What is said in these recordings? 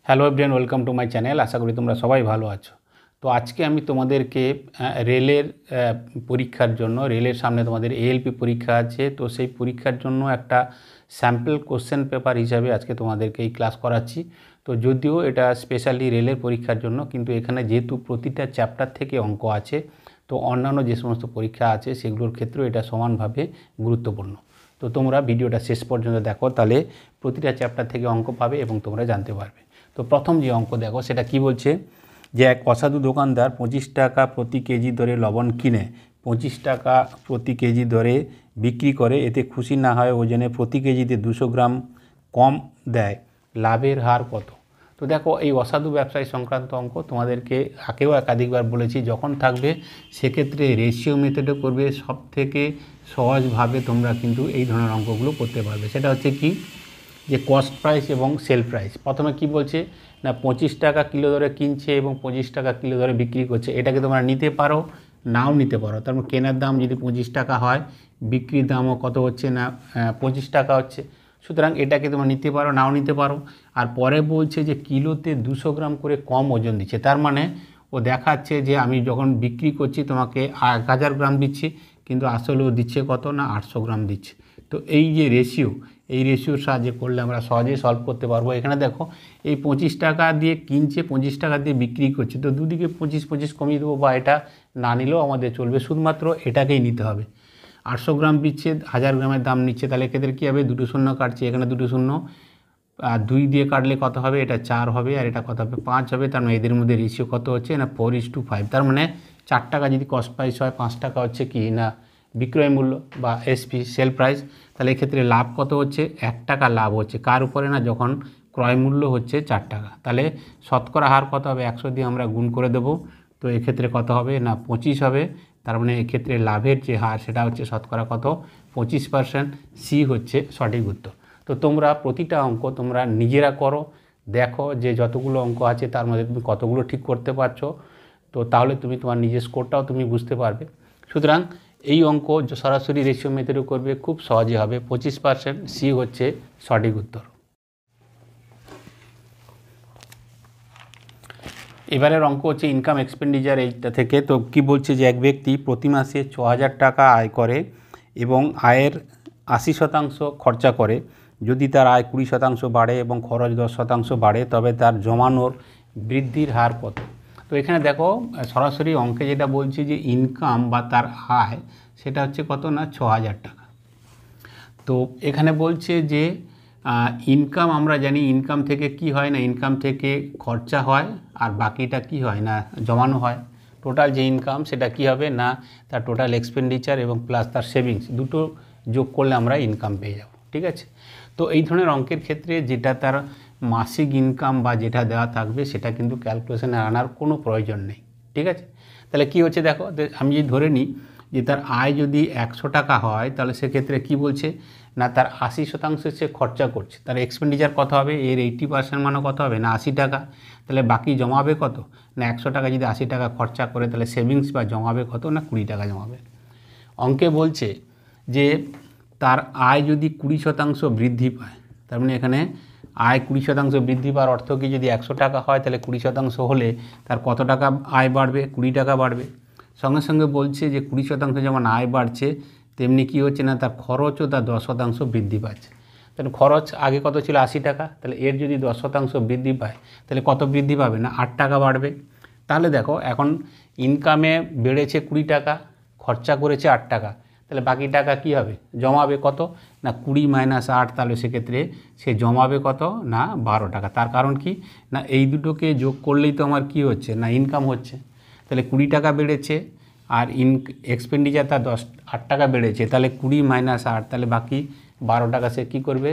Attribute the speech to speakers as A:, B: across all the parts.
A: Hello everyone, welcome to my channel. আশা করি তোমরা সবাই ভালো আছো। তো আজকে আমি তোমাদেরকে রেলের পরীক্ষার জন্য, রেলের সামনে তোমাদের এএলপি পরীক্ষা আছে, তো সেই পরীক্ষার জন্য একটা স্যাম্পল কোশ্চেন পেপার হিসাবে আজকে তোমাদেরকে এই ক্লাস করাচ্ছি। তো যদিও এটা স্পেশালি রেলের পরীক্ষার জন্য, কিন্তু এখানে যেহেতু প্রতিটা চ্যাপ্টার থেকে অঙ্ক আছে, তো অন্যান্য যে সমস্ত পরীক্ষা আছে সেগুলোর ক্ষেত্রেও এটা সমানভাবে গুরুত্বপূর্ণ। তো তোমরা ভিডিওটা শেষ পর্যন্ত দেখো, তাহলে প্রতিটা চ্যাপ্টার থেকে অঙ্ক পাবে এবং তোমরা জানতে পারবে। তো প্রথম যে অঙ্ক দেখো, সেটা কি বলছে যে এক অসাধু দোকানদার 25 টাকা প্রতি কেজি দরে লবণ কিনে 25 টাকা প্রতি কেজি দরে বিক্রি করে। এতে খুশি না হয় ওজনে প্রতি কেজিতে 200 গ্রাম কম দেয়, লাভের হার কত? তো দেখো, এই অসাধু ব্যবসায়ী সংক্রান্ত অঙ্ক তোমাদেরকে আগেও একাধিকবার বলেছি, যখন থাকবে সেক্ষেত্রে রেশিও মেথডে করবে। সব থেকে সহজভাবে তোমরা কিন্তু এই ধরনের অঙ্কগুলো করতে পারবে। সেটা হচ্ছে কি, যে কস্ট প্রাইস এবং সেল প্রাইস। প্রথমে কি বলছে না, 25 টাকা কিলো দরে কিনছে এবং 25 টাকা কিলো দরে বিক্রি করছে। এটাকে তোমরা নিতে পারো, নাও নিতে পারো। তারপর কেনার দাম যদি 25 টাকা হয়, বিক্রির দামও কত হচ্ছে না 25 টাকা হচ্ছে। সুতরাং এটাকে তোমরা নিতে পারো, নাও নিতে পারো। আর পরে বলছে যে কিলোতে 200 গ্রাম করে কম ওজন দিচ্ছে। তার মানে ও দেখাচ্ছে যে আমি যখন বিক্রি করছি তোমাকে 1000 গ্রাম দিচ্ছি, কিন্তু আসলে ও দিচ্ছে কত না 800 গ্রাম দিচ্ছে। তো এই যে রেশিও, এই রেশিওর সাহায্যে করলে আমরা সহজেই সলভ করতে পারবো। এখানে দেখো, এই 25 টাকা দিয়ে কিনছে, 25 টাকা দিয়ে বিক্রি করছে, তো দুদিকে 25 কমিয়ে দেবো, বা এটা না নিলেও আমাদের চলবে, শুধুমাত্র এটাকেই নিতে হবে। 800 গ্রাম দিচ্ছে, 1000 গ্রামের দাম নিচ্ছে, তাহলে এক্ষেত্রে কী হবে, দুটো শূন্য কাটছে, এখানে দুটো শূন্য, আর 2 দিয়ে কাটলে কত হবে, এটা 4 হবে, আর এটা কত হবে 5 হবে। তার মানে এদের মধ্যে রেশিও কত হচ্ছে না 4:5। তার মানে 4 টাকা যদি কস্ট প্রাইস হয়, 5 টাকা হচ্ছে কি না বিক্রয় মূল্য বা এসপি, সেল প্রাইস। তাহলে এক্ষেত্রে লাভ কত হচ্ছে, 1 টাকা লাভ হচ্ছে। কার উপরে না, যখন ক্রয় মূল্য হচ্ছে 4 টাকা। তাহলে শতকরা হার কত হবে, 100 দিয়ে আমরা গুণ করে দেবো। তো এক্ষেত্রে কত হবে না 25 হবে। তার মানে এক্ষেত্রে লাভের যে হার, সেটা হচ্ছে শতকরা কত, 25%। সি হচ্ছে সঠিক উত্তর। তো তোমরা প্রতিটা অঙ্ক তোমরা নিজেরা করো, দেখো যে যতগুলো অঙ্ক আছে তার মধ্যে তুমি কতগুলো ঠিক করতে পারছো। তো তাহলে তুমি তোমার নিজের স্কোরটাও তুমি বুঝতে পারবে। সুতরাং এই অঙ্ক সরাসরি রেশিও মেথডে করবে, খুব সহজে হবে। 25%, সি হচ্ছে সঠিক উত্তর। এবারের অঙ্ক হচ্ছে ইনকাম এক্সপেন্ডিচার, এইটা থেকে। তো কি বলছে যে এক ব্যক্তি প্রতি মাসে 6000 টাকা আয় করে এবং আয়ের 80% খরচা করে। যদি তার আয় 20% বাড়ে এবং খরচ 10% বাড়ে, তবে তার জমানোর বৃদ্ধির হার কত? তো এখানে দেখো, সরাসরি অঙ্কে যেটা বলছে যে ইনকাম বা তার আয়, সেটা হচ্ছে কত না 6000 টাকা। তো এখানে বলছে যে ইনকাম, আমরা জানি ইনকাম থেকে কি হয় না, ইনকাম থেকে খরচা হয় আর বাকিটা কি হয় না জমানো হয়। টোটাল যে ইনকাম, সেটা কি হবে না তার টোটাল এক্সপেন্ডিচার এবং প্লাস তার সেভিংস, দুটো যোগ করলে আমরা ইনকাম পেয়ে যাব। ঠিক আছে। তো এই ধরনের অঙ্কের ক্ষেত্রে যেটা তার মাসিক ইনকাম বা যেটা দেওয়া থাকবে, সেটা কিন্তু ক্যালকুলেশনে আনার কোনো প্রয়োজন নেই। ঠিক আছে। তাহলে কি হচ্ছে দেখো, আমি যদি ধরে নিই যে তার আয় যদি 100 টাকা হয়, তাহলে সেক্ষেত্রে কি বলছে না তার 80% সে খরচা করছে। তার এক্সপেন্ডিচার কত হবে, এর 80% মানে কত হবে না 80 টাকা। তাহলে বাকি জমাবে কত না 100 টাকা যদি 80 টাকা খরচা করে, তাহলে সেভিংস বা জমাবে কত না 20 টাকা জমাবে। অঙ্কে বলছে যে তার আয় যদি 20% বৃদ্ধি পায়, তার মানে এখানে আয় 20% বৃদ্ধি পাওয়ার অর্থ কি, যদি 100 টাকা হয় তাহলে 20% হলে তার কত টাকা আয় বাড়বে, 20 টাকা বাড়বে। সঙ্গে সঙ্গে বলছে যে 20% যেমন আয় বাড়ছে, তেমনি কি হচ্ছে না তার খরচও তার 10% বৃদ্ধি পাচ্ছে। তাহলে খরচ আগে কত ছিল 80 টাকা, তাহলে এর যদি 10% বৃদ্ধি পায়, তাহলে কত বৃদ্ধি পাবে না 8 টাকা বাড়বে। তাহলে দেখো, এখন ইনকামে বেড়েছে 20 টাকা, খরচা করেছে 8 টাকা, তাহলে বাকি টাকা কি হবে, জমাবে কত না 20 - 8। তাহলে সেক্ষেত্রে সে জমাবে কত না 12 টাকা। তার কারণ কি না এই দুটোকে যোগ করলেই তো আমার কি হচ্ছে না ইনকাম হচ্ছে। তাহলে 20 টাকা বেড়েছে আর এক্সপেন্ডিচার তার 8 টাকা বেড়েছে, তাহলে 20 - 8, তাহলে বাকি 12 টাকা সে কী করবে,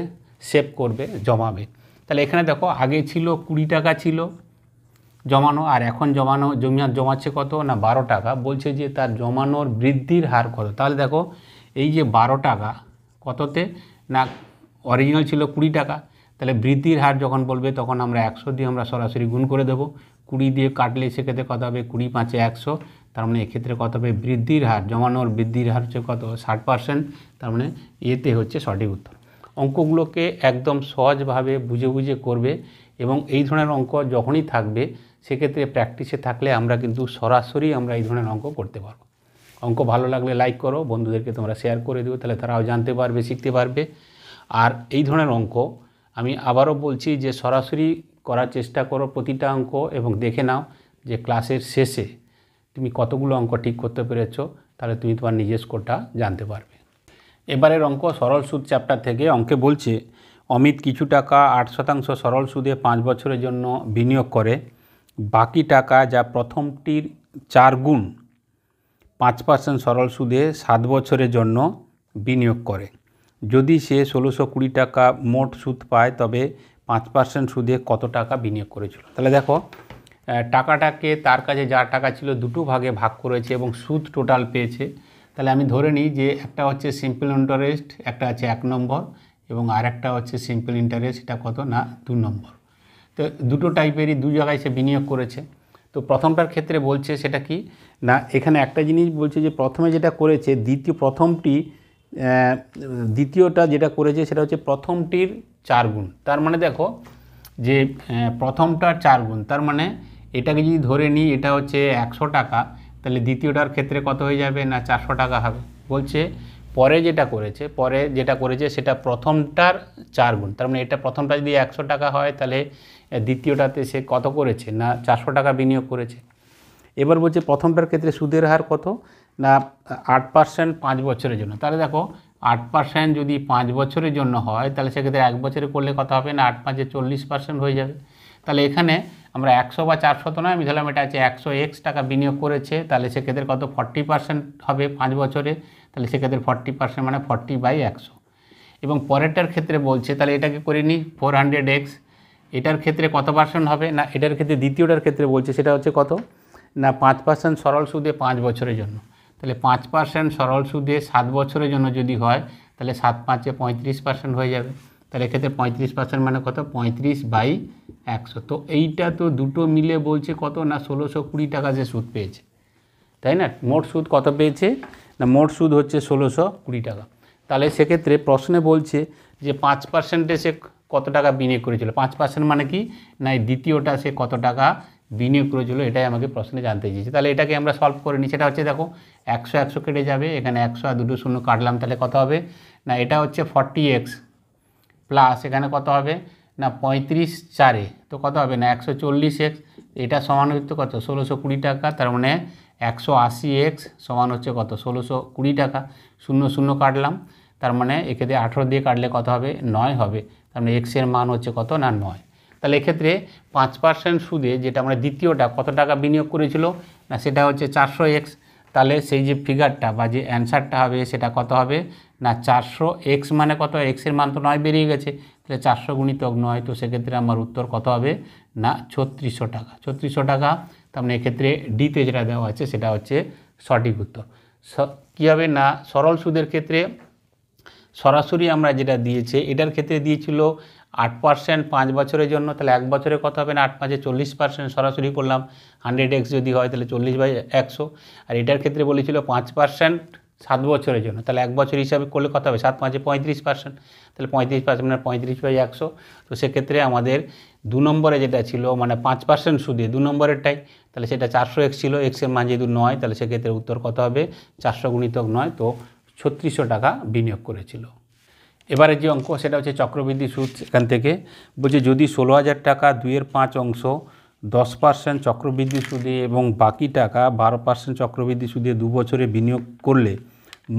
A: সেভ করবে, জমাবে। তাহলে এখানে দেখো, আগে ছিল 20 টাকা ছিল জমানো, আর এখন জমাচ্ছে কত না 12 টাকা। বলছে যে তার জমানোর বৃদ্ধির হার কত। তাহলে দেখো, এই যে 12 টাকা কততে না অরিজিনাল ছিল 20 টাকা, তাহলে বৃদ্ধির হার যখন বলবে তখন আমরা 100 দিয়ে আমরা সরাসরি গুণ করে দেবো। 20 দিয়ে কাটলে সেক্ষেত্রে কত হবে, 20 × 5 = 100। তার মানে এক্ষেত্রে কত হবে, বৃদ্ধির হার, জমানোর বৃদ্ধির হার হচ্ছে কত 60%। তার মানে এতে হচ্ছে সঠিক উত্তর। অঙ্কগুলোকে একদম সহজভাবে বুঝে বুঝে করবে এবং এই ধরনের অঙ্ক যখনই থাকবে সেক্ষেত্রে প্র্যাকটিসে থাকলে আমরা কিন্তু সরাসরি আমরা এই ধরনের অঙ্ক করতে পারবো। অঙ্ক ভালো লাগলে লাইক করো, বন্ধুদেরকে তোমরা শেয়ার করে দিও, তাহলে তারাও জানতে পারবে, শিখতে পারবে। আর এই ধরনের অঙ্ক আমি আবারও বলছি যে সরাসরি করার চেষ্টা করো প্রতিটা অঙ্ক, এবং দেখে নাও যে ক্লাসের শেষে তুমি কতগুলো অঙ্ক ঠিক করতে পেরেছো, তাহলে তুমি তোমার নিজের স্কোরটা জানতে পারবে। এবারের অঙ্ক সরল সুদ চ্যাপ্টার থেকে। অঙ্কে বলছে অমিত কিছু টাকা 8% সরল সুদে 5 বছরের জন্য বিনিয়োগ করে, বাকি টাকা যা প্রথমটির 4 গুণ 5% সরল সুদে 7 বছরের জন্য বিনিয়োগ করে। যদি সে 1620 টাকা মোট সুদ পায় তবে 5% সুদে কত টাকা বিনিয়োগ করেছিল। তাহলে দেখো টাকাটাকে তার কাছে যা টাকা ছিল দুটো ভাগে ভাগ করেছে এবং সুদ টোটাল পেয়েছে। তাহলে আমি ধরে নিই যে একটা হচ্ছে সিম্পল ইন্টারেস্ট, একটা আছে 1 নম্বর, এবং আর একটা হচ্ছে সিম্পল ইন্টারেস্ট, এটা কত না 2 নম্বর। তো দুটো টাইপেরই দু জায়গায় সে বিনিয়োগ করেছে। তো প্রথমটার ক্ষেত্রে বলছে সেটা কি না, এখানে একটা জিনিস বলছে যে প্রথমে যেটা করেছে দ্বিতীয়টা যেটা করেছে সেটা হচ্ছে প্রথমটির 4 গুণ। তার মানে দেখো যে প্রথমটার 4 গুণ, তার মানে এটাকে যদি ধরে নিই এটা হচ্ছে 100 টাকা, তাহলে দ্বিতীয়টার ক্ষেত্রে কত হয়ে যাবে না 400 টাকা হবে। বলছে পরে যেটা করেছে সেটা প্রথমটার 4 গুণ, তার মানে এটা প্রথমটা যদি 100 টাকা হয় তাহলে দ্বিতীয়টাতে সে কত করেছে না 400 টাকা বিনিয়োগ করেছে। এবার বলছে প্রথমটার ক্ষেত্রে সুদের হার কত না 8% 5 বছরের জন্য। তাহলে দেখো 8% যদি 5 বছরের জন্য হয় তাহলে সেক্ষেত্রে 1 বছরে করলে কত হবে না 8 5 40% হয়ে যাবে। তাহলে এখানে আমরা 100 বা 400 তো নয়, আমি ধরলাম এটা আছে 100x টাকা বিনিয়োগ করেছে, তাহলে সেক্ষেত্রে কত 40% হবে 5 বছরে, তাহলে সেক্ষেত্রে 40% মানে 40/100। এবং পরেরটার ক্ষেত্রে বলছে তাহলে এটাকে করে নিই 400x, এটার ক্ষেত্রে কত পার্সেন্ট হবে না, এটার ক্ষেত্রে দ্বিতীয়টার ক্ষেত্রে বলছে সেটা হচ্ছে কত না 5% সরল সুদে 5 বছরের জন্য। তাহলে 5% সরল সুদে 7 বছরের জন্য যদি হয় তাহলে 7 5 35% হয়ে যাবে। তাহলে এক্ষেত্রে 35% মানে কত 35/100। তো এইটা তো দুটো মিলে বলছে কত না 1620 টাকা সে সুদ পেয়েছে, তাই না? মোট সুদ কত পেয়েছে না মোট সুদ হচ্ছে 1620 টাকা। তাহলে সেক্ষেত্রে প্রশ্নে বলছে যে 5%-এ সে কত টাকা বিনিয়োগ করেছিল। 5% মানে কি না দ্বিতীয়টা সে কত টাকা বিনিয়োগ করেছিল, এটাই আমাকে প্রশ্নে জানতে চেয়েছে। তাহলে এটাকে আমরা সলভ করে নিই। সেটা হচ্ছে দেখো 100 100 কেটে যাবে, এখানে 100 আর দুটো শূন্য কাটলাম, তাহলে কত হবে না এটা হচ্ছে 40x প্লাস এখানে কত হবে না 35 4-এ তো কত হবে না 140x, এটা সমান হচ্ছে কত 1620 টাকা। তার মানে 180x সমান হচ্ছে কত 1620 টাকা। শূন্য শূন্য কাটলাম, তার মানে এক্ষেত্রে 18 দিয়ে কাটলে কত হবে 9 হবে। তার মানে x এর মান হচ্ছে কত না 9। তাহলে এক্ষেত্রে 5% সুদে যেটা আমরা দ্বিতীয়টা কত টাকা বিনিয়োগ করেছিল না সেটা হচ্ছে 400x। তাহলে সেই যে ফিগারটা বা যে অ্যান্সারটা হবে সেটা কত হবে না 400x মানে কত x এর মান তো 9 বেরিয়ে গেছে, তাহলে 400 গুণিতক 9, তো সেক্ষেত্রে আমার উত্তর কত হবে না 3600 টাকা। 3600 টাকা, তার মানে এক্ষেত্রে ডিতে যেটা দেওয়া আছে সেটা হচ্ছে সঠিক উত্তর। কী হবে না সরল সুদের ক্ষেত্রে সরাসরি আমরা যেটা দিয়েছে এটার ক্ষেত্রে দিয়েছিল 8% 5 বছরের জন্য, তাহলে 1 বছরে কত হবে না 8 5 40% সরাসরি করলাম। 100x যদি হয় তাহলে 40/100। আর এটার ক্ষেত্রে বলেছিল 5% 7 বছরের জন্য, তাহলে 1 বছর হিসাবে করলে কত হবে 7 5 35%, তাহলে 35% মানে 35/100। তো সেক্ষেত্রে আমাদের 2 নম্বরে যেটা ছিল মানে 5% সুদে 2 নম্বরেরটাই, তাহলে সেটা 400x ছিল, x এর মান যেহেতু 9, তাহলে সেক্ষেত্রে উত্তর কত হবে 400 গুণিতক 9, তো 3600 টাকা বিনিয়োগ করেছিল। এবারে যে অঙ্ক সেটা হচ্ছে চক্রবৃদ্ধি সুদ। এখান থেকে বলছে যদি 16,000 টাকা 2/5 অংশ 10% চক্রবৃদ্ধি সুদে এবং বাকি টাকা 12% চক্রবৃদ্ধি সুদে 2 বছরে বিনিয়োগ করলে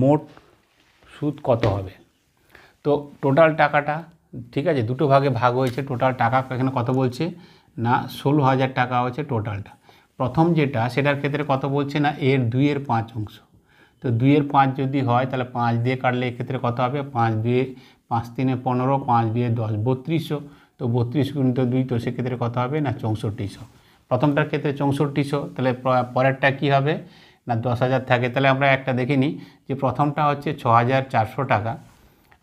A: মোট সুদ কত হবে। তো টোটাল টাকাটা ঠিক আছে দুটো ভাগে ভাগ হয়েছে, টোটাল টাকা এখানে কত বলছে না 16,000 টাকা হচ্ছে টোটালটা। প্রথম যেটা সেটার ক্ষেত্রে কত বলছে না এর 2/5 অংশ, তো 2/5 যদি হয় তাহলে 5 দিয়ে কাটলে এক্ষেত্রে কত হবে 5 2 5 3 15, 5 2 10 3200, তো 32 গুণিত 2, তো সেক্ষেত্রে কত হবে না 6400। প্রথমটার ক্ষেত্রে 6400, তাহলে পরেরটা কি হবে না 10,000 থাকে। তাহলে আমরা একটা দেখে নিই যে প্রথমটা হচ্ছে 6,400 টাকা,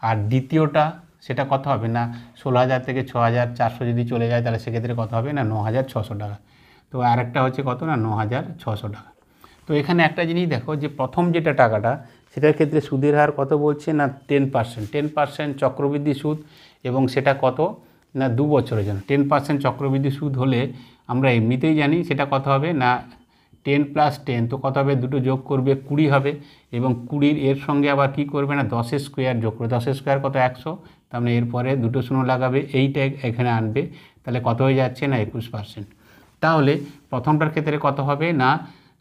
A: আর দ্বিতীয়টা সেটা কত হবে না 16,000 থেকে 6,400 যদি চলে যায় তাহলে সেক্ষেত্রে কত হবে না 9,600 টাকা। তো আরেকটা হচ্ছে কত না 9,600 টাকা। তো এখানে একটা জিনিস দেখো যে প্রথম যেটা টাকাটা সেটার ক্ষেত্রে সুদের হার কত বলছে না 10%, 10% চক্রবৃদ্ধি সুদ, এবং সেটা কত না 2 বছরের জন্য। 10% চক্রবৃদ্ধি সুদ হলে আমরা এমনিতেই জানি সেটা কত হবে না 10 + 10, তো কত হবে, দুটো যোগ করবে 20 হবে, এবং 20 এর সঙ্গে আবার কি করবে না 10 স্কোয়ার যোগ করবে। 10 স্কোয়ার কত 100, তার মানে এরপরে দুটো শূন্য লাগাবে, এইটা এখানে আনবে, তাহলে কত হয়ে যাচ্ছে না 21%। তাহলে প্রথমটার ক্ষেত্রে কত হবে না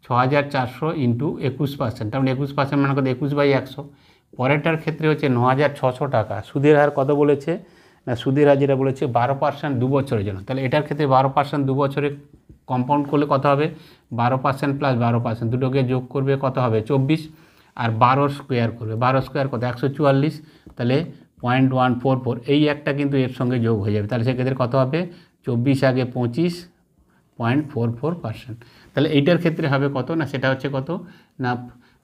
A: 6400 ইন্টু 21%, তার মানে 21% মানে কত 21/100। পরেরটার ক্ষেত্রে হচ্ছে 9600 টাকা। সুদের হার কত বলেছে না সুদের হার যেটা বলেছে 12% 2 বছরের জন্য। তাহলে এটার ক্ষেত্রে 12% 2 বছরে কম্পাউন্ড করলে কত হবে 12% + 12%, দুটোকে যোগ করবে কত হবে 24, আর 12 স্কোয়ার করবে, 12 স্কোয়ার কত 144, তাহলে 0.144, এই একটা কিন্তু এর সঙ্গে যোগ হয়ে যাবে। তাহলে সেক্ষেত্রে কত হবে 24 আগে 25 0.44%। তাহলে এইটার ক্ষেত্রে হবে কত না সেটা হচ্ছে কত না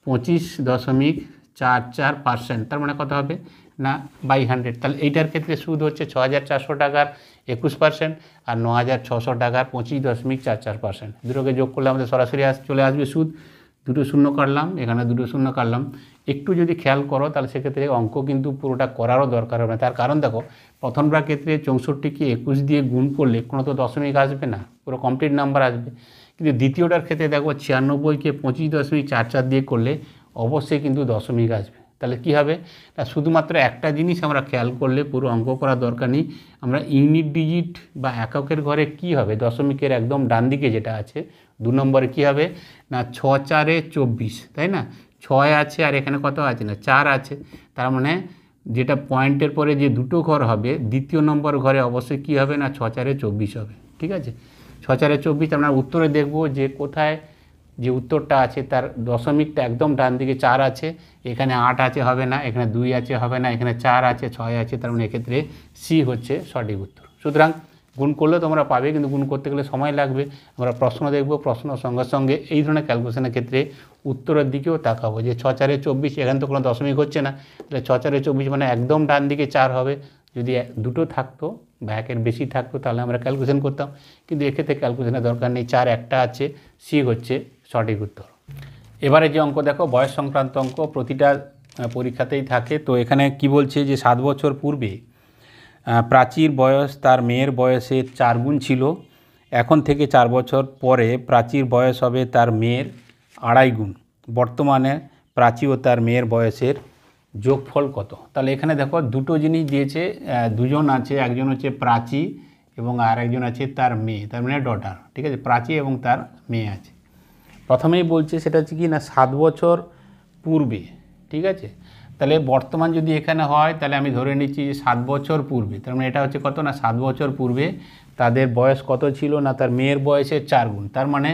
A: 25.44%, তার মানে কত হবে না 100। তাহলে এইটার ক্ষেত্রে সুদ হচ্ছে 6400 টাকার 21% আর 9600 টাকার 25.44%। দুটোকে যোগ করলে আমাদের সরাসরি চলে আসবে সুদ। দুটো শূন্য কাটলাম, এখানে দুটো শূন্য কাটলাম। একটু যদি খেয়াল করো তাহলে সেক্ষেত্রে অঙ্ক কিন্তু পুরোটা করারও দরকার হবে না। তার কারণ দেখো প্রথমটার ক্ষেত্রে 64কে 21 দিয়ে গুণ করলে কোনো তো দশমিক আসবে না, পুরো কমপ্লিট নাম্বার আসবে। কিন্তু দ্বিতীয়টার ক্ষেত্রে দেখো 96কে 25.44 দিয়ে করলে অবশ্যই কিন্তু দশমিক আসবে। তাহলে কি হবে না শুধুমাত্র একটা জিনিস আমরা খেয়াল করলে পুরো অঙ্ক করার দরকার নেই। আমরা ইউনিট ডিজিট বা এককের ঘরে কি হবে দশমিকের একদম ডান দিকে যেটা আছে 2 নম্বরে কি হবে না 6 4 24, তাই না 6 আছে আর এখানে কত আছে না 4 আছে, তার মানে যেটা পয়েন্টের পরে যে দুটো ঘর হবে দ্বিতীয় নম্বর ঘরে অবশ্যই কি হবে না 6 4 24 হবে। ঠিক আছে, 6 4 24 আমরা উত্তরে দেখব যে কোথায় যে উত্তরটা আছে তার দশমিকটা একদম ডান দিকে 4 আছে, এখানে 8 আছে হবে না, এখানে 2 আছে হবে না, এখানে 4 আছে 6 আছে, তার মানে এক্ষেত্রে সি হচ্ছে সঠিক উত্তর। সুতরাং গুণ করলে তোমরা পাবে, কিন্তু গুণ করতে গেলে সময় লাগবে। আমরা প্রশ্ন দেখব, প্রশ্ন সঙ্গে সঙ্গে এই ধরনের ক্যালকুলেশনের ক্ষেত্রে উত্তরের দিকেও তাকাবো যে 6 4 24, এখানে তো কোনো দশমিক হচ্ছে না, তাহলে 6 4 24 মানে একদম ডান দিকে 4 হবে। যদি দুটো থাকতো বা একের বেশি থাকতো তাহলে আমরা ক্যালকুলেশন করতাম, কিন্তু এক্ষেত্রে ক্যালকুলেশনের দরকার নেই, 4 একটা আছে, সি হচ্ছে সঠিক উত্তর। এবারে যে অঙ্ক দেখো বয়স সংক্রান্ত অঙ্ক, প্রতিটা পরীক্ষাতেই থাকে। তো এখানে কি বলছে যে 7 বছর পূর্বে প্রাচীর বয়স তার মেয়ের বয়সের 4 গুণ ছিল, এখন থেকে 4 বছর পরে প্রাচীর বয়স হবে তার মেয়ের 2.5 গুণ। বর্তমানে প্রাচী ও তার মেয়ের বয়সের যোগফল কত? তাহলে এখানে দেখো দুটো জিনিস দিয়েছে, দুজন আছে, একজন হচ্ছে প্রাচী এবং আর একজন আছে তার মেয়ে, তার মানে ডটার। ঠিক আছে, প্রাচী এবং তার মেয়ে আছে। প্রথমেই বলছে সেটা হচ্ছে কি না 7 বছর পূর্বে। ঠিক আছে, তাহলে বর্তমান যদি এখানে হয় তাহলে আমি ধরে নিচ্ছি যে 7 বছর পূর্বে, তার মানে এটা হচ্ছে কত না 7 বছর পূর্বে তাদের বয়স কত ছিল না তার মেয়ের বয়সের 4 গুণ। তার মানে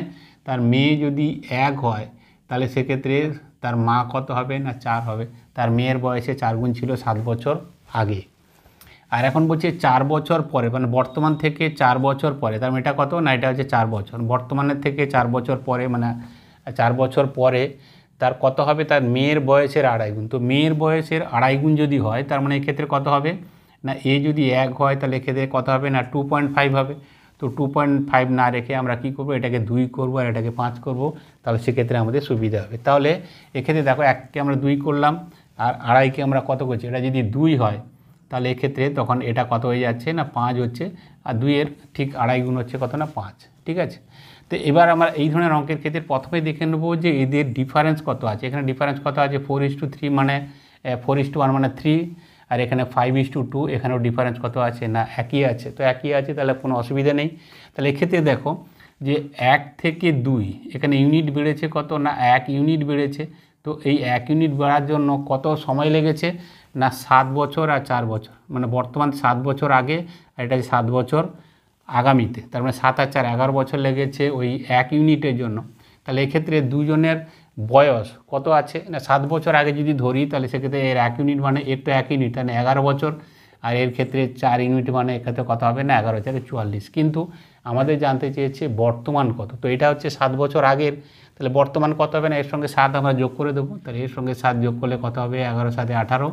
A: তার মেয়ে যদি 1 হয় তাহলে সেক্ষেত্রে তার মা কত হবে না 4 হবে। তার মেয়ের বয়সে 4 গুণ ছিল 7 বছর আগে। আর এখন বলছে 4 বছর পরে, মানে বর্তমান থেকে 4 বছর পরে, তার মানে এটা কত না এটা হচ্ছে 4 বছর, বর্তমানের থেকে 4 বছর পরে, মানে 4 বছর পরে তার কত হবে তার মেয়ের বয়সের 2.5 গুণ। তো মেয়ের বয়সের 2.5 গুণ যদি হয় তার মানে এক্ষেত্রে কত হবে না এ যদি 1 হয় তাহলে এক্ষেত্রে কত হবে না 2.5 হবে। তো 2.5 না রেখে আমরা কি করব, এটাকে 2 করব আর এটাকে 5 করব, তাহলে সেক্ষেত্রে আমাদের সুবিধা হবে। তাহলে এক্ষেত্রে দেখো 1কে আমরা 2 করলাম আর 2.5কে আমরা কত করছি, এটা যদি 2 হয় তাহলে এক্ষেত্রে তখন এটা কত হয়ে যাচ্ছে না 5 হচ্ছে, আর 2-এর ঠিক 2.5 গুণ হচ্ছে কত না 5। ঠিক আছে, তো এবার আমরা এই ধরনের অঙ্কের ক্ষেত্রে প্রথমে দেখে নেবো যে এদের ডিফারেন্স কত আছে। এখানে ডিফারেন্স কত আছে 4:3, মানে 4:1 মানে 3, আর এখানে 5:2, এখানেও ডিফারেন্স কত আছে না একই আছে। তো একই আছে তাহলে কোনো অসুবিধা নেই। তাহলে এক্ষেত্রে দেখো যে 1 থেকে 2 এখানে ইউনিট বেড়েছে কত না 1 ইউনিট বেড়েছে। তো এই 1 ইউনিট বাড়ার জন্য কত সময় লেগেছে না 7 বছর আর 4 বছর, মানে বর্তমান 7 বছর আগে আর এটা 7 বছর আগামীতে, তার মানে 7 আর 4 11 বছর লেগেছে ওই 1 ইউনিটের জন্য। তাহলে এক্ষেত্রে দুজনের বয়স কত আছে না 7 বছর আগে যদি ধরি তাহলে সেক্ষেত্রে এর 1 ইউনিট মানে এর তো 1 ইউনিট মানে 11 বছর, আর এর ক্ষেত্রে 4 ইউনিট মানে এক্ষেত্রে কত হবে না 11 4 44। কিন্তু আমাদের জানতে চেয়েছে বর্তমান কত, তো এটা হচ্ছে 7 বছর আগের, তাহলে বর্তমান কত হবে না এর সঙ্গে 7 আমরা যোগ করে দেবো। তাহলে এর সঙ্গে 7 যোগ করলে কত হবে 11 7 18,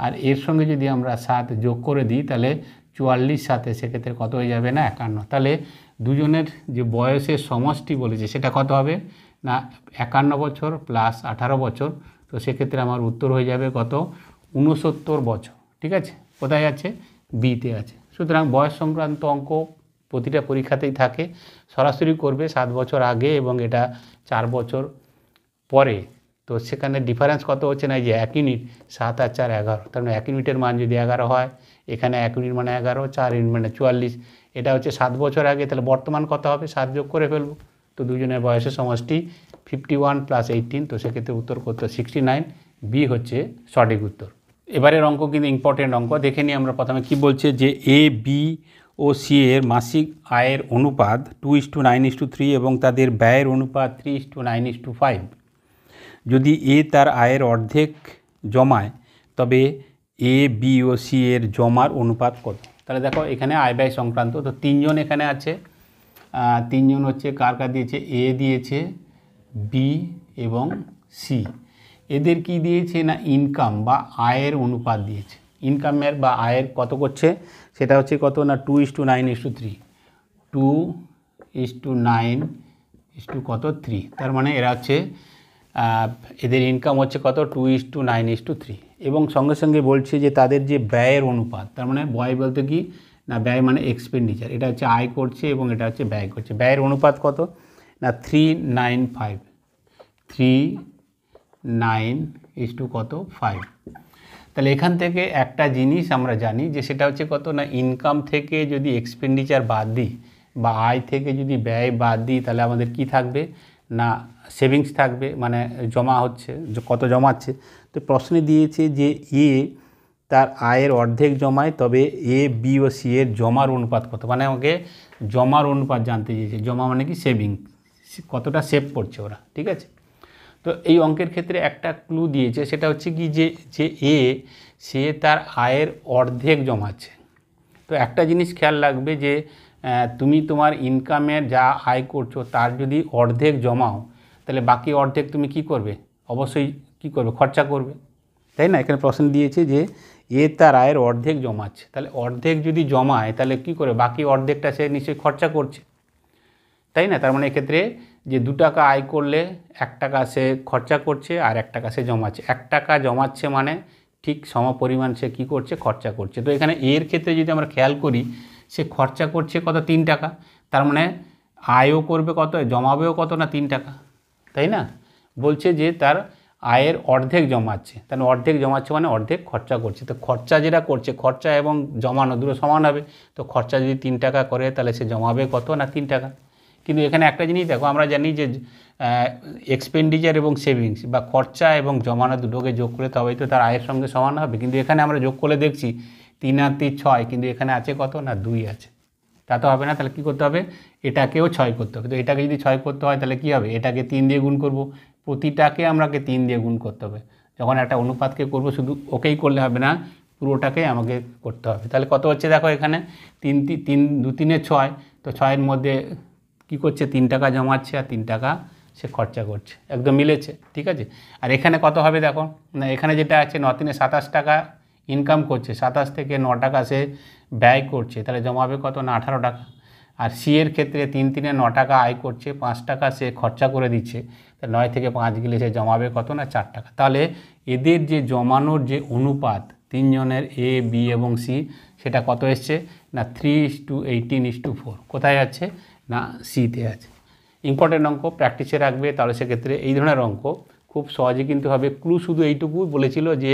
A: আর এর সঙ্গে যদি আমরা 7 যোগ করে দিই তাহলে 44 সাথে সেক্ষেত্রে কত হয়ে যাবে না 51। তাহলে দুজনের যে বয়সের সমষ্টি বলেছে সেটা কত হবে না 51 বছর প্লাস 18 বছর। তো সেক্ষেত্রে আমার উত্তর হয়ে যাবে কত 69 বছর। ঠিক আছে, কোথায় আছে বিতে আছে। সুতরাং বয়স সংক্রান্ত অঙ্ক প্রতিটা পরীক্ষাতেই থাকে। সরাসরি করবে 7 বছর আগে এবং এটা 4 বছর পরে। তো সেখানে ডিফারেন্স কত হচ্ছে না, যে 1 ইউনিট 7 আর 4 11, তার মানে 1 ইউনিটের মান যদি 11 হয়, এখানে 1 ইউনিট মানে 11, 4 ইউনিট মানে 44। এটা হচ্ছে 7 বছর আগে, তাহলে বর্তমান কত হবে 7 যোগ করে ফেলবো। তো দুজনের বয়সের সমষ্টি 51 + 18, তো সেক্ষেত্রে উত্তর কত 69, বি হচ্ছে সঠিক উত্তর। এবারের অঙ্ক কিন্তু ইম্পর্টেন্ট অঙ্ক, দেখে নিই আমরা প্রথমে কি বলছে, যে এ বি ও সি এর মাসিক আয়ের অনুপাত 2:9:3 এবং তাদের ব্যয়ের অনুপাত 3:9:5। যদি এ তার আয়ের অর্ধেক জমায় তবে এ বি ও সি এর জমার অনুপাত কত। তাহলে দেখো এখানে আয় ব্যয় সংক্রান্ত, তো তিনজন এখানে আছে, তিনজন হচ্ছে কার কার দিয়েছে, এ দিয়েছে, বি এবং সি। এদের কি দিয়েছে না ইনকাম বা আয়ের অনুপাত দিয়েছে। ইনকামের বা আয়ের কত করছে সেটা হচ্ছে কত না 2:9:3, 2:9 কত 3, তার মানে এরা হচ্ছে এদের ইনকাম হচ্ছে কত 2:9:3। এবং সঙ্গে সঙ্গে বলছে যে তাদের যে ব্যয়ের অনুপাত, তার মানে ব্যয় বলতে কি না, ব্যয় মানে এক্সপেন্ডিচার, এটা হচ্ছে আয় করছে এবং এটা হচ্ছে ব্যয় করছে। ব্যয়ের অনুপাত কত না 3:9:5, 3:9 কত 5। তাহলে এখান থেকে একটা জিনিস আমরা জানি যে সেটা হচ্ছে কত না, ইনকাম থেকে যদি এক্সপেন্ডিচার বাদ দিই বা আয় থেকে যদি ব্যয় বাদ দিই, তাহলে আমাদের কি থাকবে না সেভিংস থাকবে, মানে জমা হচ্ছে, কত জমাচ্ছে। তো প্রশ্নে দিয়েছে যে এ তার আয়ের অর্ধেক জমায় তবে এ বি ও সি এর জমার অনুপাত কত, মানে আমাকে জমার অনুপাত জানতে চেয়েছে। জমা মানে কি সেভিং, কতটা সেভ করছে ওরা, ঠিক আছে। তো এই অঙ্কের ক্ষেত্রে একটা ক্লু দিয়েছে, সেটা হচ্ছে কি যে এ সে তার আয়ের অর্ধেক জমাচ্ছে। তো একটা জিনিস খেয়াল রাখবে যে তুমি তোমার ইনকামের যা আয় করছো তার যদি অর্ধেক জমাও, তাহলে বাকি অর্ধেক তুমি কি করবে, অবশ্যই কি করবে, খরচা করবে, তাই না। এখানে প্রশ্ন দিয়েছে যে এ তার আয়ের অর্ধেক জমাচ্ছে, তাহলে অর্ধেক যদি জমায় তাহলে কি করে, বাকি অর্ধেকটা সে নিশ্চয়ই খরচা করছে, তাই না। তার মানে এক্ষেত্রে যে 2 টাকা আয় করলে 1 টাকা সে খরচা করছে আর 1 টাকা সে জমাচ্ছে। 1 টাকা জমাচ্ছে মানে ঠিক সমপরিমাণ সে কী করছে, খরচা করছে। তো এখানে এর ক্ষেত্রে যদি আমরা খেয়াল করি, সে খরচা করছে কত 3 টাকা, তার মানে আয়ও করবে কত, জমাবেও কত না 3 টাকা, তাই না। বলছে যে তার আয়ের অর্ধেক জমাচ্ছে, তাহলে অর্ধেক জমাচ্ছে মানে অর্ধেক খরচা করছে। তো খরচা যেটা করছে, খরচা এবং জমানো দুটো সমান হবে। তো খরচা যদি 3 টাকা করে তাহলে সে জমাবে কত না 3 টাকা। কিন্তু এখানে একটা জিনিস দেখো, আমরা জানি যে এক্সপেন্ডিচার এবং সেভিংস বা খরচা এবং জমানো দুটোকে যোগ করে তবেই তো তার আয়ের সঙ্গে সমান হবে। কিন্তু এখানে আমরা যোগ করে দেখছি 3 আর 3 6, কিন্তু এখানে আছে কত না 2 আছে, তা তো হবে না। তাহলে কী করতে হবে, এটাকেও 6 করতে হবে। তো এটাকে যদি 6 করতে হয় তাহলে কী হবে, এটাকে 3 দিয়ে গুণ করব, প্রতিটাকে আমাকে 3 দিয়ে গুণ করতে হবে। যখন একটা অনুপাতকে করব শুধু ওকেই করলে হবে না, পুরোটাকেই আমাকে করতে হবে। তাহলে কত হচ্ছে দেখো, এখানে 3 2 3 6, তো 6-এর মধ্যে কী করছে 3 টাকা জমাচ্ছে আর 3 টাকা সে খরচা করছে, একদম মিলেছে, ঠিক আছে। আর এখানে কত হবে দেখো না, এখানে যেটা আছে 9 3 27 টাকা ইনকাম করছে, 27 থেকে 9 টাকা সে ব্যয় করছে, তাহলে জমাবে কত না 18 টাকা। আর সি এর ক্ষেত্রে 3 3 9 টাকা আয় করছে, 5 টাকা সে খরচা করে দিচ্ছে, তাহলে 9 থেকে 5 গেলে সে জমাবে কত না 4 টাকা। তাহলে এদের যে জমানোর যে অনুপাত তিনজনের এ বি এবং সি, সেটা কত এসছে না 3:18:4। কোথায় আছে না সিতে আছে। ইম্পর্টেন্ট অঙ্ক, প্র্যাকটিসে রাখবে, তাহলে সেক্ষেত্রে এই ধরনের অঙ্ক খুব সহজে কিন্তু হবে। ক্লু শুধু এইটুকু বলেছিল যে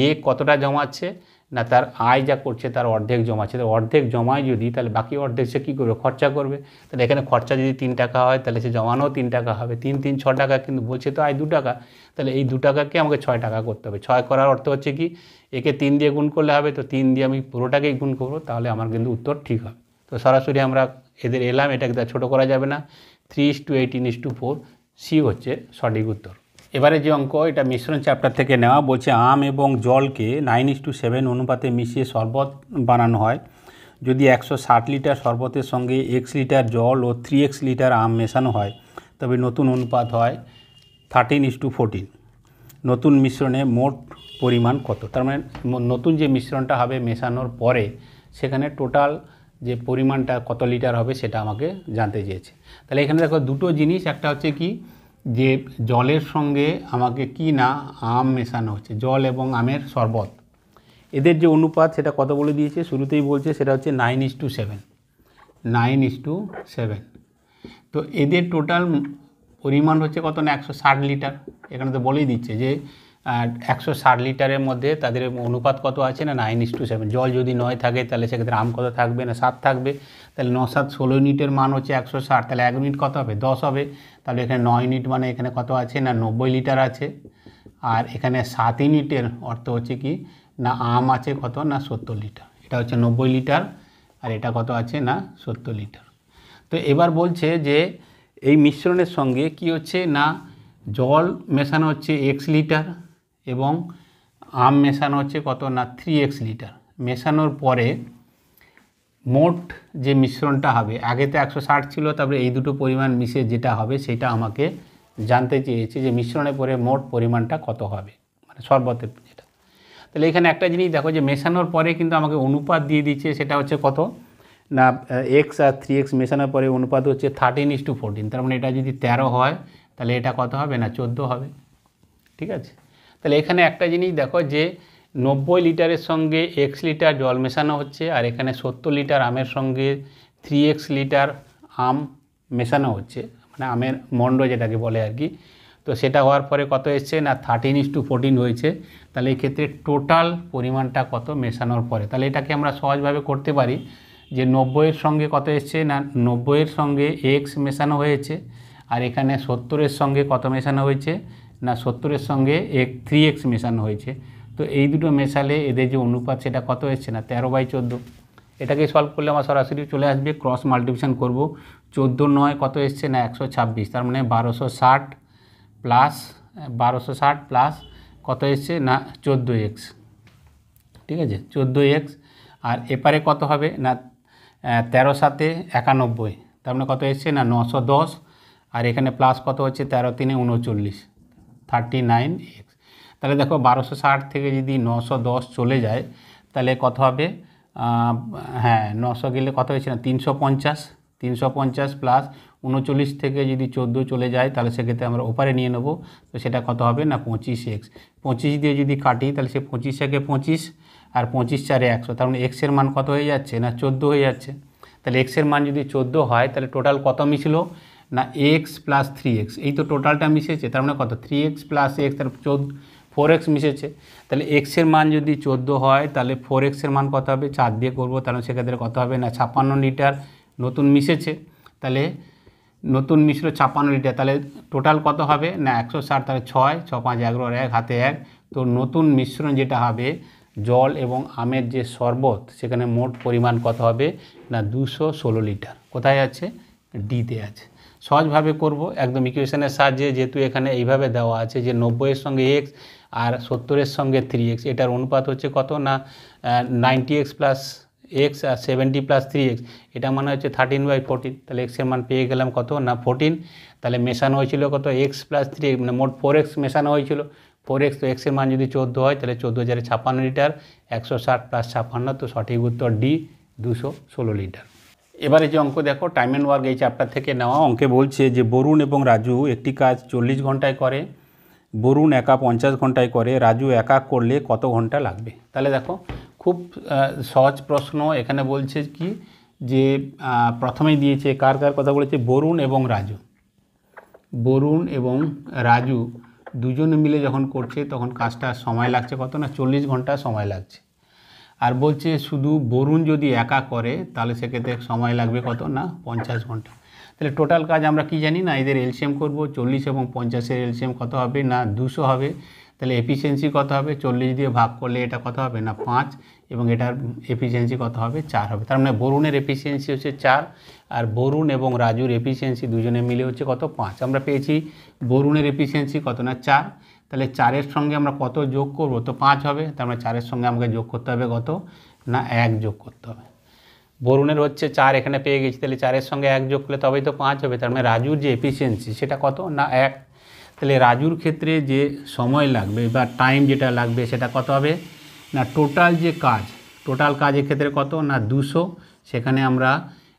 A: এ কতটা জমাচ্ছে না, তার আয় যা করছে তার অর্ধেক জমাচ্ছে। তো অর্ধেক জমায় যদি, তাহলে বাকি অর্ধেক সে কী করবে, খরচা করবে। তাহলে এখানে খরচা যদি 3 টাকা হয় তাহলে সে জমানোও 3 টাকা হবে। 3 3 6 টাকা, কিন্তু বলছে তো আয় 2 টাকা, তাহলে এই 2 টাকাকে আমাকে 6 টাকা করতে হবে। 6 করার অর্থ হচ্ছে কি, একে 3 দিয়ে গুণ করলে হবে, তো 3 দিয়ে আমি পুরোটাকেই গুণ করবো, তাহলে আমার কিন্তু উত্তর ঠিক হবে। তো সরাসরি আমরা এদের এলাম, এটাকে ছোটো করা যাবে না, 3:18:4, সি হচ্ছে সঠিক উত্তর। এবারে যে অঙ্ক, এটা মিশ্রণ চ্যাপ্টার থেকে নেওয়া, বলছে আম এবং জলকে 9:7 অনুপাতে মিশিয়ে শরবত বানানো হয়। যদি 160 লিটার শরবতের সঙ্গে x লিটার জল ও 3x লিটার আম মেশানো হয়, তবে নতুন অনুপাত হয় 13:14। নতুন মিশ্রণে মোট পরিমাণ কত। তার মানে নতুন যে মিশ্রণটা হবে মেশানোর পরে, সেখানে টোটাল যে পরিমাণটা কত লিটার হবে সেটা আমাকে জানতে চেয়েছে। তাহলে এখানে দেখো দুটো জিনিস, একটা হচ্ছে কি যে জলের সঙ্গে আমাকে কি না আম মেশানো হচ্ছে, জল এবং আমের শরবত, এদের যে অনুপাত সেটা কত বলে দিয়েছে, শুরুতেই বলছে সেটা হচ্ছে 9:7, 9:7। তো এদের টোটাল পরিমাণ হচ্ছে কত না 160 লিটার। এখানে তো বলেই দিচ্ছে যে 160 লিটারের মধ্যে তাদের অনুপাত কত আছে না 9:7। জল যদি 9 থাকে তাহলে সেক্ষেত্রে আম কত থাকবে না 7 থাকবে। তাহলে 9 7 16 ইউনিটের মান হচ্ছে 160, তাহলে 1 ইউনিট কত হবে 10 হবে। তাহলে এখানে 9 ইউনিট মানে এখানে কত আছে না 90 লিটার আছে। আর এখানে 7 ইউনিটের অর্থ হচ্ছে কি না আম আছে কত না 70 লিটার। এটা হচ্ছে 90 লিটার আর এটা কত আছে না 70 লিটার। তো এবার বলছে যে এই মিশ্রণের সঙ্গে কি হচ্ছে না জল মেশানো হচ্ছে x লিটার এবং আম মেশানো হচ্ছে কত না 3x লিটার। মেশানোর পরে মোট যে মিশ্রণটা হবে, আগে তো 160 ছিল, তারপরে এই দুটো পরিমাণ মিশে যেটা হবে সেটা আমাকে জানতে চেয়েছে যে মিশ্রণের পরে মোট পরিমাণটা কত হবে, মানে শরবতের যেটা। তাহলে এখানে একটা জিনিস দেখো যে মেশানোর পরে কিন্তু আমাকে অনুপাত দিয়ে দিচ্ছে, সেটা হচ্ছে কত না x আর 3x মেশানোর পরে অনুপাত হচ্ছে 13:14। তার মানে এটা যদি 13 হয় তাহলে এটা কত হবে না 14 হবে। ঠিক আছে, তাহলে এখানে একটা জিনিস দেখো যে 90 লিটারের সঙ্গে x লিটার জল মেশানো হচ্ছে আর এখানে 70 লিটার আমের সঙ্গে 3x লিটার আম মেশানো হচ্ছে, মানে আমের মণ্ড যেটাকে বলে আর কি। তো সেটা হওয়ার পরে কত এসছে না 13:14 হয়েছে। তাহলে এই ক্ষেত্রে টোটাল পরিমাণটা কত মেশানোর পরে, তাহলে এটাকে আমরা সহজভাবে করতে পারি যে 90-এর সঙ্গে কত এসছে না 90-এর সঙ্গে x মেশানো হয়েছে আর এখানে 70-এর সঙ্গে কত মেশানো হয়েছে না 70-এর সঙ্গে 3x মেশানো হয়েছে। তো এই দুটো মেশালে এদের যে অনুপাত সেটা কত এসছে না 13/14। এটাকে সলভ করলে আমার সরাসরি চলে আসবে, ক্রস মাল্টিপ্লিকেশন করব। 14 9 কত এসছে না 126, তার মানে 1260 প্লাস কত এসছে না 14x। ঠিক আছে, 14x। আর এপারে কত হবে না 13 7 91, তার মানে কত এসছে না 910। আর এখানে প্লাস কত হচ্ছে 13 3 39, 39x। তাহলে দেখো 1260 থেকে যদি 910 চলে যায় তাহলে কত হবে, হ্যাঁ 900 গেলে কত হয়েছে না 350 প্লাস 39 থেকে যদি 14 চলে যায় তাহলে সেক্ষেত্রে আমরা ওপারে নিয়ে নেব। তো সেটা কত হবে না 25x। 25 দিয়ে যদি কাটি তাহলে সে 25 একে 25 আর 25 4 100, তার মানে এক্সের মান কত হয়ে যাচ্ছে না 14 হয়ে যাচ্ছে। তাহলে এক্সের মান যদি 14 হয় তাহলে টোটাল কত মিশলো না x প্লাস 3x, এই তো টোটালটা মিশেছে। তার মানে কত 3x প্লাস x, তার 4x মিশেছে। তাহলে এক্সের মান যদি 14 হয় তাহলে 4x এর মান কত হবে 4 দিয়ে করবো, তাহলে সেক্ষেত্রে কত হবে না 56 লিটার নতুন মিশেছে। তাহলে নতুন মিশলো 56 লিটার, তাহলে টোটাল কত হবে না 160, তাহলে 6 6 5 11 আর 1 হাতে 1। তো নতুন মিশ্রণ যেটা হবে জল এবং আমের যে শরবত সেখানে মোট পরিমাণ কত হবে না 216 লিটার। কোথায় আছে ডিতে আছে। সহজভাবে করব একদম ইকুয়েশনের সাহায্যে, যেহেতু এখানে এইভাবে দেওয়া আছে যে 90-এর সঙ্গে x আর 70-এর সঙ্গে 3x, এটার অনুপাত হচ্ছে কত না 90x প্লাস x আর 70 প্লাস 3x, এটা মানে হচ্ছে 13/14। তাহলে x এর মান পেয়ে গেলাম কত না 14। তাহলে মেশানো হয়েছিল কত x প্লাস 3, মানে মোট 4x মেশানো হয়েছিল 4x। তো x এর মান যদি 14 হয় তাহলে 14,056 লিটার, 160 প্লাস 56, তো সঠিক উত্তর ডি 216 লিটার। এবারে যে অঙ্ক দেখো টাইম অ্যান্ড ওয়ার্ক এই চ্যাপ্টার থেকে নেওয়া। অঙ্কে বলছে যে বরুণ এবং রাজু একটি কাজ 40 ঘন্টায় করে, বরুণ একা 50 ঘন্টায় করে, রাজু একা করলে কত ঘন্টা লাগবে। তাহলে দেখো খুব সহজ প্রশ্ন। এখানে বলছে কি যে প্রথমেই দিয়েছে কার কার কথা বলেছে বরুণ এবং রাজু। বরুণ এবং রাজু দুজনে মিলে যখন করছে তখন কাজটা সময় লাগছে কত না 40 ঘন্টা সময় লাগছে। আর বলছে শুধু বরুণ যদি একা করে তাহলে সেক্ষেত্রে সময় লাগবে কত না 50 ঘন্টা। তাহলে টোটাল কাজ আমরা কি জানি না, এদের এলসিএম করব। 40 এবং 50-এর এলসিএম কত হবে না 200 হবে। তাহলে এফিসিয়েন্সি কত হবে 40 দিয়ে ভাগ করলে এটা কত হবে না 5 এবং এটার এফিসিয়েন্সি কত হবে 4 হবে। তার মানে বরুণের এফিসিয়েন্সি হচ্ছে 4 আর বরুণ এবং রাজুর এফিসিয়েন্সি দুজনে মিলে হচ্ছে কত 5। আমরা পেয়েছি বরুণের এফিসিয়েন্সি কত না 4, তাহলে 4-এর সঙ্গে আমরা কত যোগ করব তো 5 হবে। তার মানে 4-এর সঙ্গে আমাকে যোগ করতে হবে কত না 1 যোগ করতে হবে। বরুণের হচ্ছে 4 এখানে পেয়ে গেছি, তাহলে 4-এর সঙ্গে 1 যোগ করলে তবেই তো 5 হবে। তার মানে রাজুর যে এফিসিয়েন্সি সেটা কত না 1। তাহলে রাজুর ক্ষেত্রে যে সময় লাগবে বা টাইম যেটা লাগবে সেটা কত হবে না টোটাল যে কাজ, টোটাল কাজের ক্ষেত্রে কত না 200, সেখানে আমরা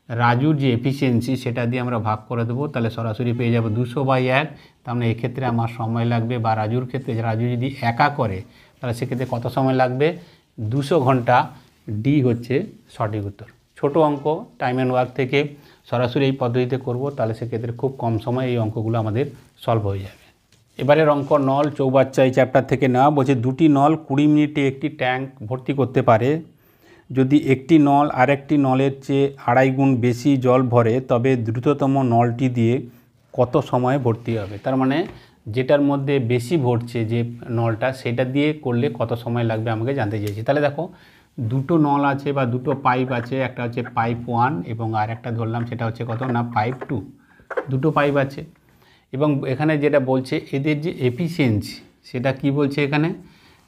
A: রাজুর যে এফিসিয়েন্সি সেটা দিয়ে আমরা ভাগ করে দেবো। তাহলে সরাসরি পেয়ে যাবো 200/1। তার মানে এক্ষেত্রে আমার সময় লাগবে বা রাজুর ক্ষেত্রে রাজু যদি একা করে তাহলে সেক্ষেত্রে কত সময় লাগবে 200 ঘন্টা, ডি হচ্ছে সঠিক উত্তর। ছোট অঙ্ক, টাইম অ্যান্ড ওয়ার্ক থেকে সরাসরি এই পদ্ধতিতে করব, তাহলে সেক্ষেত্রে খুব কম সময়ে এই অঙ্কগুলো আমাদের সলভ হয়ে যাবে। এবারের অঙ্ক নল চৌবাচ্চা এই চ্যাপ্টার থেকে নেওয়া। বলছে দুটি নল 20 মিনিটে একটি ট্যাঙ্ক ভর্তি করতে পারে। যদি একটি নল আরেকটি নলের চেয়ে 2.5 গুণ বেশি জল ভরে, তবে দ্রুততম নলটি দিয়ে কত সময়ে ভর্তি হবে। তার মানে যেটার মধ্যে বেশি ভরছে যে নলটা, সেটা দিয়ে করলে কত সময় লাগবে আমাকে জানতে চেয়েছি। তাহলে দেখো দুটো নল আছে বা দুটো পাইপ আছে, একটা হচ্ছে পাইপ 1 এবং আর একটা ধরলাম সেটা হচ্ছে কত না পাইপ 2, দুটো পাইপ আছে। এবং এখানে যেটা বলছে এদের যে এফিসিয়েন্সি, সেটা কি বলছে এখানে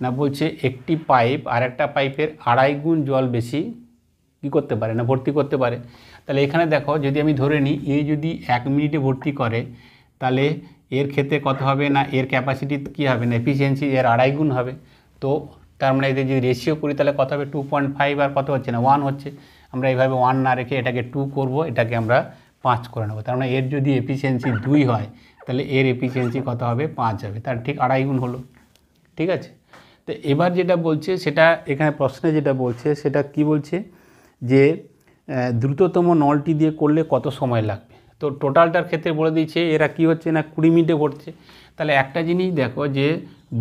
A: না, বলছে একটি পাইপ আর একটা পাইপের 2.5 গুণ জল বেশি কী করতে পারে না ভর্তি করতে পারে। তাহলে এখানে দেখো যদি আমি ধরে নিই এ যদি 1 মিনিটে ভর্তি করে, তাহলে এর ক্ষেত্রে কত হবে না, এর ক্যাপাসিটি কী হবে না, এফিসিয়েন্সি এর 2.5 গুণ হবে। তো তার মানে এদের যদি রেশিও করি তাহলে কত হবে, 2.5 আর কত হচ্ছে না 1 হচ্ছে। আমরা এইভাবে 1 না রেখে এটাকে 2 করব, এটাকে আমরা 5 করে নেব। তার মানে এর যদি এফিসিয়েন্সি 2 হয়, তাহলে এর এফিসিয়েন্সি কত হবে, 5 হবে। তার ঠিক 2.5 গুণ হলো। ঠিক আছে। তো এবার যেটা বলছে সেটা এখানে প্রশ্নে যেটা বলছে সেটা কি বলছে যে দ্রুততম নলটি দিয়ে করলে কত সময় লাগবে। তো টোটালটার ক্ষেত্রে বলে দিচ্ছে এরা কি হচ্ছে না 20 মিনিটে ভরছে। তাহলে একটা জিনিস দেখো যে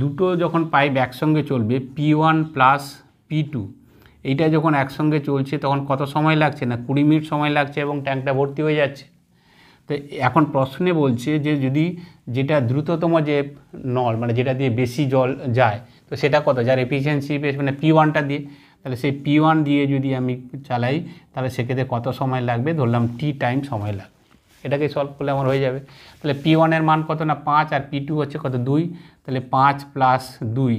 A: দুটো যখন পাইপ একসঙ্গে চলবে, P1 প্লাস P2, এইটা যখন একসঙ্গে চলছে তখন কত সময় লাগছে না 20 মিনিট সময় লাগছে এবং ট্যাঙ্কটা ভর্তি হয়ে যাচ্ছে। তো এখন প্রশ্নে বলছে যে যদি যেটা দ্রুততম যে নল মানে যেটা দিয়ে বেশি জল যায়, তো সেটা কত, যার এফিসিয়েন্সি বেশ মানে P1টা দিয়ে, তাহলে সেই P1 দিয়ে যদি আমি চালাই তাহলে সেক্ষেত্রে কত সময় লাগবে, ধরলাম T টাইম সময় লাগবে। এটাকে সলভ করলে আমার হয়ে যাবে। তাহলে P1 এর মান কত না 5 আর P2 হচ্ছে কত 2, তাহলে 5 প্লাস 2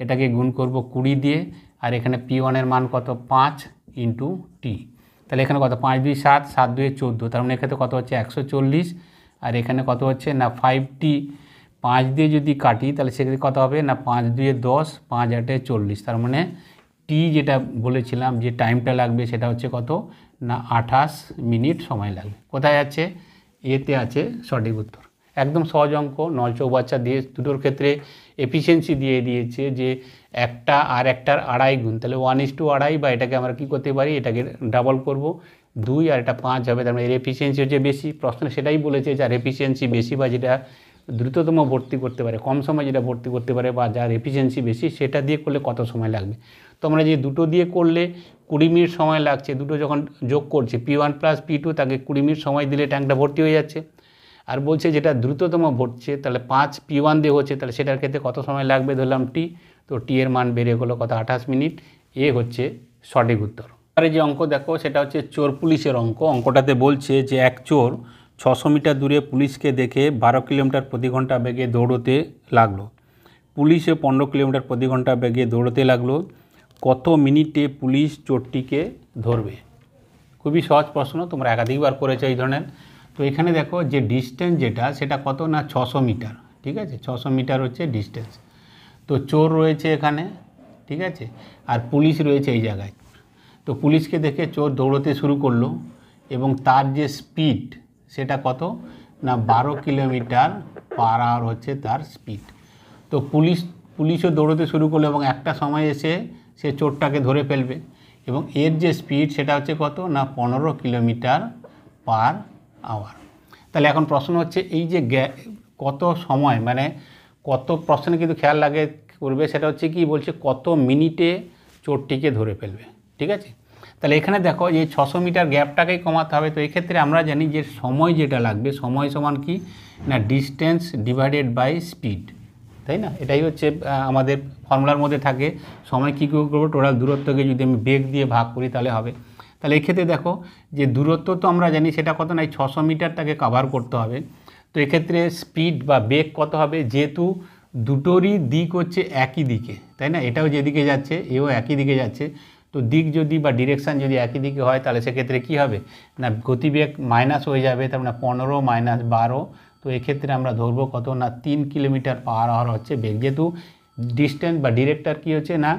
A: এটাকে গুণ করব 20 দিয়ে, আর এখানে P1 এর মান কত 5 ইন্টু টি। তাহলে এখানে কত 5 2 7, 7 2 14, তার মানে এক্ষেত্রে কত হচ্ছে 140, আর এখানে কত হচ্ছে না 5t, 5 দিয়ে যদি কাটি তাহলে সেক্ষেত্রে কত হবে না 5 2 10, 5 8 40, তার মানে টি যেটা বলেছিলাম যে টাইমটা লাগবে সেটা হচ্ছে কত না 28 মিনিট সময় লাগবে। কোথায় আছে, এতে আছে সঠিক উত্তর। একদম সহজ অঙ্ক, নল চৌবাচ্চা দিয়ে দুটোর ক্ষেত্রে এফিসিয়েন্সি দিয়ে দিয়েছে যে একটা আর একটার 2.5 গুণ, তাহলে 1:2.5, বা এটাকে আমরা কী করতে পারি, এটাকে ডাবল করব 2 আর এটা 5 হবে, তার মানে এর এফিসিয়েন্সি হচ্ছে বেশি। প্রশ্নে সেটাই বলেছে যার এফিসিয়েন্সি বেশি বা যেটা দ্রুততম ভর্তি করতে পারে, কম সময় যেটা ভর্তি করতে পারে বা যার এফিসিয়েন্সি বেশি, সেটা দিয়ে করলে কত সময় লাগবে। তো আমরা যে দুটো দিয়ে করলে 20 মিনিট সময় লাগছে, দুটো যখন যোগ করছে P1 প্লাস P2, তাকে 20 মিনিট সময় দিলে ট্যাঙ্কটা ভর্তি হয়ে যাচ্ছে। আর বলছে যেটা দ্রুততম ভরছে, তাহলে 5 P1 দিয়ে হচ্ছে, তাহলে সেটার ক্ষেত্রে কত সময় লাগবে, ধরলাম টি, তো টি এর মান বেড়ে গেলো কত 28 মিনিট। এ হচ্ছে সঠিক উত্তর। আর যে অঙ্ক দেখো সেটা হচ্ছে চোর পুলিশের অঙ্ক। অঙ্কটাতে বলছে যে এক চোর 600 মিটার দূরে পুলিশকে দেখে 12 কিলোমিটার প্রতি ঘন্টা বেগে দৌড়তে লাগলো। পুলিশে 15 কিলোমিটার প্রতি ঘন্টা বেগে দৌড়তে লাগলো। কত মিনিটে পুলিশ চোরটিকে ধরবে। খুবই সহজ প্রশ্ন, তোমরা একাধিকবার করেছো এই ধরনের। তো এখানে দেখো যে ডিস্টেন্স যেটা সেটা কত না 600 মিটার। ঠিক আছে, 600 মিটার হচ্ছে ডিস্টেন্স। তো চোর রয়েছে এখানে, ঠিক আছে, আর পুলিশ রয়েছে এই জায়গায়। তো পুলিশকে দেখে চোর দৌড়তে শুরু করলো এবং তার যে স্পিড সেটা কত না 12 কিলোমিটার পার আওয়ার হচ্ছে তার স্পিড। তো পুলিশও দৌড়তে শুরু করলো এবং একটা সময় এসে সে চোরটাকে ধরে ফেলবে এবং এর যে স্পিড সেটা হচ্ছে কত না 15 কিলোমিটার পার আওয়ার। তাহলে এখন প্রশ্ন হচ্ছে এই যে কত সময় মানে কত, প্রশ্নে কিন্তু খেয়াল লাগে করবে সেটা হচ্ছে কি বলছে কত মিনিটে চোরটিকে ধরে ফেলবে। ঠিক আছে, তাহলে এখানে দেখো এই 600 মিটার গ্যাপটাকেই কমাতে হবে। তো এক্ষেত্রে আমরা জানি যে সময় যেটা লাগবে, সময় সমান কি না ডিস্টেন্স ডিভাইডেড বাই স্পিড, তাই না? এটাই হচ্ছে আমাদের ফর্মুলার মধ্যে থাকে। সময় কী করবো, টোটাল দূরত্বকে যদি আমি বেগ দিয়ে ভাগ করি তাহলে হবে। তাহলে এক্ষেত্রে দেখো যে দূরত্ব তো আমরা জানি সেটা কত না 600 মিটারটাকে কভার করতে হবে। তো এক্ষেত্রে স্পিড বা বেগ কত হবে, যেহেতু দুটোরই দিক হচ্ছে একই দিকে, তাই না, এটাও যেদিকে যাচ্ছে এও একই দিকে যাচ্ছে, তো দিক যদি বা ডিরেকশান যদি একই দিকে হয় তাহলে সেক্ষেত্রে কী হবে না গতিবেগ মাইনাস হয়ে যাবে, তার মানে 15 মাইনাস 12। তো এক্ষেত্রে আমরা ধরবো কত না 3 কিলোমিটার পার আওয়ার হচ্ছে বেগ, যেহেতু ডিস্টেন্স বা ডিরেক্টর কী হচ্ছে না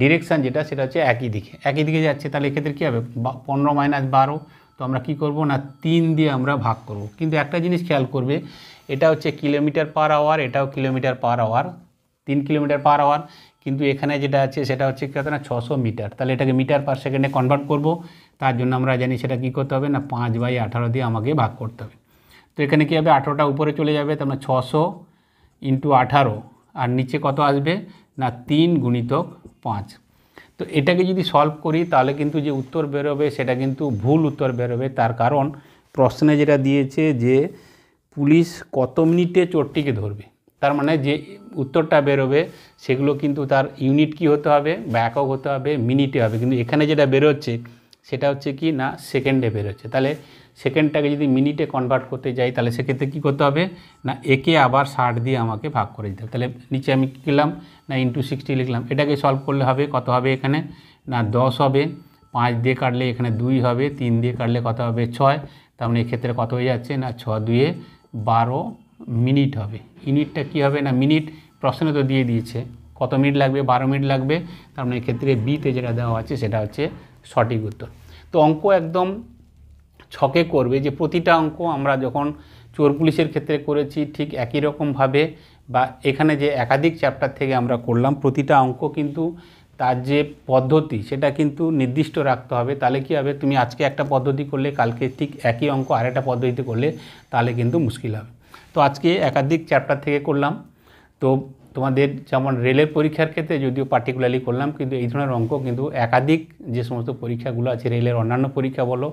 A: ডিরেকশান যেটা সেটা হচ্ছে একই দিকে যাচ্ছে। তাহলে এক্ষেত্রে কী হবে 15 মাইনাস 12, তো আমরা কী করবো না 3 দিয়ে আমরা ভাগ করব। কিন্তু একটা জিনিস খেয়াল করবে, এটা হচ্ছে কিলোমিটার পার আওয়ার, এটাও kilometre per hour, 3 kilometre per hour, কিন্তু এখানে যেটা আছে সেটা হচ্ছে কত না 600 মিটার। তাহলে এটাকে মিটার পার সেকেন্ডে কনভার্ট করব। তার জন্য আমরা জানি সেটা কী করতে হবে না 5/18 দিয়ে আমাকে ভাগ করতে হবে। তো এখানে কী হবে 18টা উপরে চলে যাবে, তার মানে 600 × 18 আর নিচে কত আসবে না 3 × 5। তো এটাকে যদি সলভ করি তাহলে কিন্তু যে উত্তর বেরোবে সেটা কিন্তু ভুল উত্তর বেরোবে। তার কারণ প্রশ্নে যেটা দিয়েছে যে পুলিশ কত মিনিটে চোরটিকে ধরবে, তার মানে যে উত্তরটা বেরোবে সেগুলো কিন্তু তার ইউনিট কি হতে হবে বা একক হতে হবে, মিনিটে হবে। কিন্তু এখানে যেটা বেরোচ্ছে সেটা হচ্ছে কি না সেকেন্ডে বেরোচ্ছে। তাহলে সেকেন্ডটাকে যদি মিনিটে কনভার্ট করতে যাই তাহলে সেক্ষেত্রে কী করতে হবে না একে আবার 60 দিয়ে আমাকে ভাগ করে দিতে হবে। তাহলে নিচে আমি কী করলাম না × 60 লিখলাম। এটাকে সলভ করলে হবে কত হবে এখানে না 10 হবে, 5 দিয়ে কাটলে এখানে 2 হবে, 3 দিয়ে কাটলে কত হবে 6। তার মানে এক্ষেত্রে কত হয়ে যাচ্ছে না 6 × 2 = 12 মিনিট হবে। ইউনিটটা কী হবে না মিনিট, প্রশ্নে তো দিয়ে দিয়েছে কত মিনিট লাগবে 12 মিনিট লাগবে। তার মানে এক্ষেত্রে বিতে যেটা দেওয়া আছে সেটা হচ্ছে সঠিক উত্তর। তো অঙ্ক একদম ছকে করবে যে প্রতিটা অঙ্ক আমরা যখন চোর পুলিশের ক্ষেত্রে করেছি ঠিক একই রকমভাবে, বা এখানে যে একাধিক চ্যাপ্টার থেকে আমরা করলাম প্রতিটা অঙ্ক কিন্তু তার যে পদ্ধতি সেটা কিন্তু নির্দিষ্ট রাখতে হবে। তাহলে কি হবে তুমি আজকে একটা পদ্ধতি করলে কালকে ঠিক একই অঙ্ক আরেকটা পদ্ধতিতে করলে তাহলে কিন্তু মুশকিল হবে। তো আজকে একাধিক চ্যাপ্টার থেকে করলাম। তো তোমাদের যেমন রেলের পরীক্ষার ক্ষেত্রে যদিও পার্টিকুলারলি করলাম, কিন্তু এই ধরনের অঙ্ক কিন্তু একাধিক যে সমস্ত পরীক্ষাগুলো আছে রেলের অন্যান্য পরীক্ষা বলো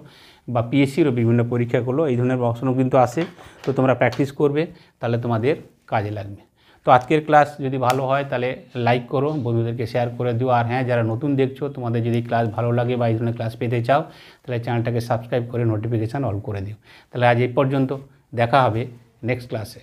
A: বা পিএসসিরও বিভিন্ন পরীক্ষাগুলো এই ধরনের প্রশ্নও কিন্তু আসে। তো তোমরা প্র্যাকটিস করবে তাহলে তোমাদের কাজে লাগবে। তো আজকের ক্লাস যদি ভালো হয় তাহলে লাইক করো, বন্ধুদেরকে শেয়ার করে দিও। আর হ্যাঁ, যারা নতুন দেখছো তোমাদের যদি ক্লাস ভালো লাগে বা এই ধরনের ক্লাস পেতে চাও তাহলে চ্যানেলটাকে সাবস্ক্রাইব করে নোটিফিকেশান অল করে দিও। তাহলে আজ এই পর্যন্ত, দেখা হবে নেক্সট ক্লাসে।